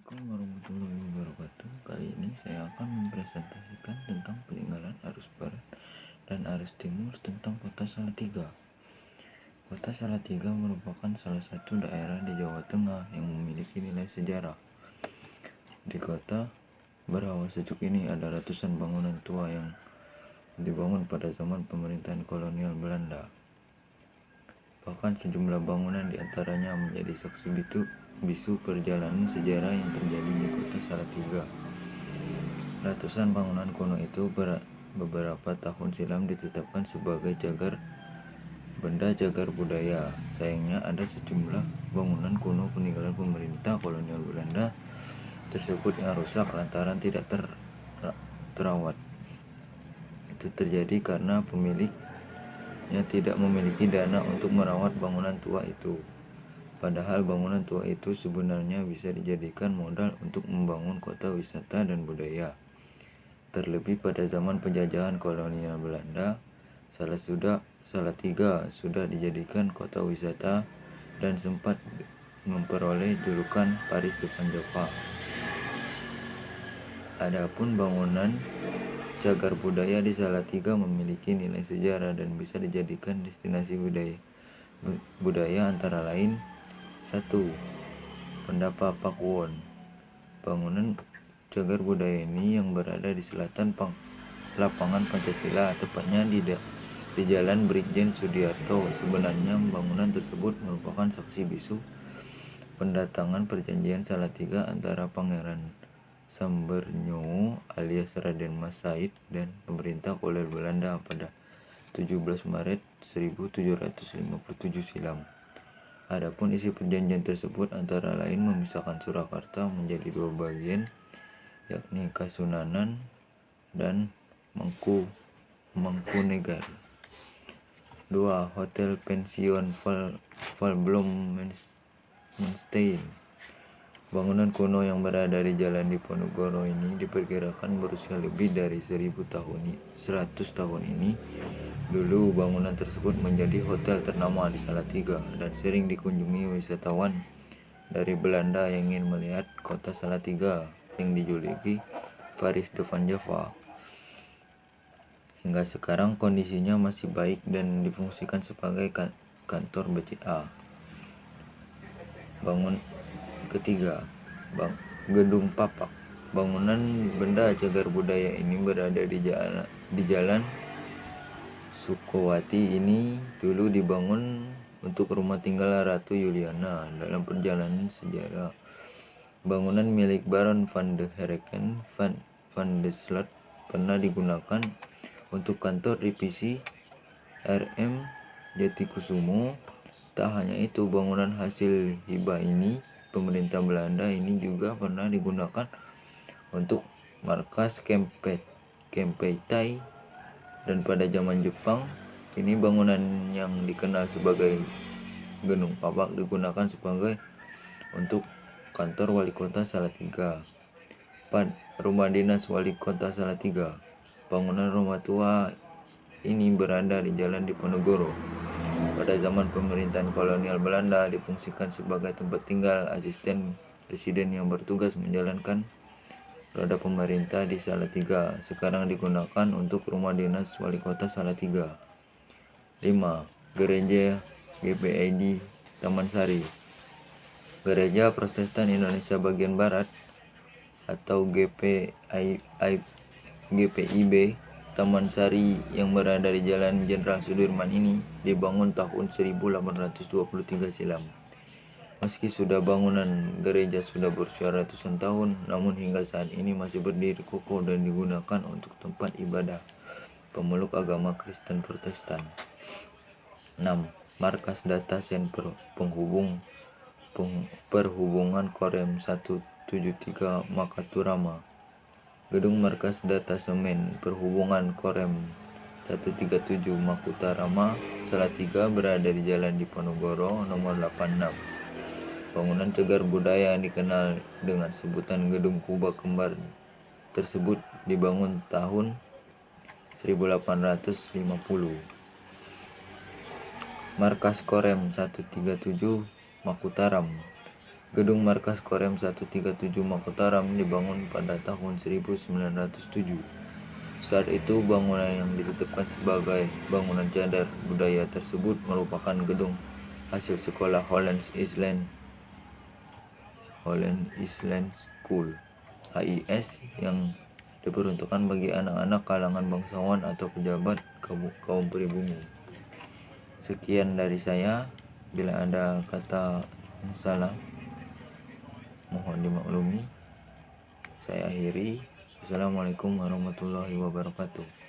Assalamualaikum warahmatullahi wabarakatuh. Kali ini saya akan mempresentasikan tentang peninggalan arus barat dan arus timur tentang kota Salatiga. Kota Salatiga merupakan salah satu daerah di Jawa Tengah yang memiliki nilai sejarah. Di kota berhawa sejuk ini ada ratusan bangunan tua yang dibangun pada zaman pemerintahan kolonial Belanda. Bahkan sejumlah bangunan diantaranya menjadi saksi bisu perjalanan sejarah yang terjadi di kota Salatiga. Ratusan bangunan kuno itu beberapa tahun silam ditetapkan sebagai benda cagar budaya. Sayangnya ada sejumlah bangunan kuno peninggalan pemerintah kolonial Belanda tersebut yang rusak lantaran tidak terawat. Itu terjadi karena pemiliknya tidak memiliki dana untuk merawat bangunan tua itu. Padahal bangunan tua itu sebenarnya bisa dijadikan modal untuk membangun kota wisata dan budaya. Terlebih pada zaman penjajahan kolonial Belanda, Salatiga sudah dijadikan kota wisata dan sempat memperoleh julukan Paris depan Java. Adapun bangunan cagar budaya di Salatiga memiliki nilai sejarah dan bisa dijadikan destinasi budaya antara lain 1. Pendapa Pakuwon. Bangunan cagar budaya ini yang berada di selatan lapangan Pancasila, tepatnya di Jalan Brigjen Sudiarto. Sebenarnya bangunan tersebut merupakan saksi bisu pendatangan perjanjian Salatiga antara Pangeran Sambernyo alias Raden Mas Said dan pemerintah kolonial Belanda pada 17 Maret 1757 silam. Adapun isi perjanjian tersebut antara lain memisahkan Surakarta menjadi dua bagian, yakni Kasunanan dan Mangkunegar. 2. Hotel Pension Valblommenstein. Bangunan kuno yang berada di Jalan Diponegoro ini diperkirakan berusia lebih dari 100 tahun ini. Dulu bangunan tersebut menjadi hotel ternama di Salatiga dan sering dikunjungi wisatawan dari Belanda yang ingin melihat kota Salatiga yang dijuluki Paris depan Java. Hingga sekarang kondisinya masih baik dan difungsikan sebagai kantor BCA. Ketiga, Gedung Papak. Bangunan benda cagar budaya ini berada di Jalan Sukowati. Ini dulu dibangun untuk rumah tinggal Ratu Juliana. Dalam perjalanan sejarah, bangunan milik Baron van de Hereken van de Sloot pernah digunakan untuk kantor divisi RM Jatikusumo. Tak hanya itu, bangunan hasil hibah pemerintah Belanda ini juga pernah digunakan untuk markas Kempeitai, dan pada zaman Jepang ini bangunan yang dikenal sebagai Gedung Papak digunakan sebagai untuk kantor wali kota Salatiga. 4. Rumah dinas wali kota Salatiga. Bangunan rumah tua ini berada di Jalan Diponegoro. Pada zaman pemerintahan kolonial Belanda difungsikan sebagai tempat tinggal asisten presiden yang bertugas menjalankan roda pemerintah di Salatiga. Sekarang digunakan untuk rumah dinas wali kota Salatiga. 5. Gereja GPIB Taman Sari. Gereja Protestan Indonesia Bagian Barat atau GPIB Taman Sari yang berada di Jalan Jenderal Sudirman ini dibangun tahun 1823 silam. Meski bangunan gereja sudah berusia ratusan tahun, namun hingga saat ini masih berdiri kokoh dan digunakan untuk tempat ibadah pemeluk agama Kristen Protestan. 6. Markas Data Sen Perhubungan Korem 173 Makaturama. Gedung Markas Data Semen Perhubungan Korem 137 Makutarama Salatiga berada di Jalan Diponegoro nomor 86. Bangunan cagar budaya yang dikenal dengan sebutan Gedung Kuba Kembar tersebut dibangun tahun 1850. Markas Korem 137 Makutaram. Gedung markas Korem 137 Mataram dibangun pada tahun 1907. Saat itu bangunan yang ditetapkan sebagai bangunan cagar budaya tersebut merupakan gedung hasil sekolah Holland Island School (HIS) yang diperuntukkan bagi anak-anak kalangan bangsawan atau pejabat kaum pribumi. Sekian dari saya. Bila ada kata yang salah, mohon dimaklumi. Saya akhiri. Assalamualaikum warahmatullahi wabarakatuh.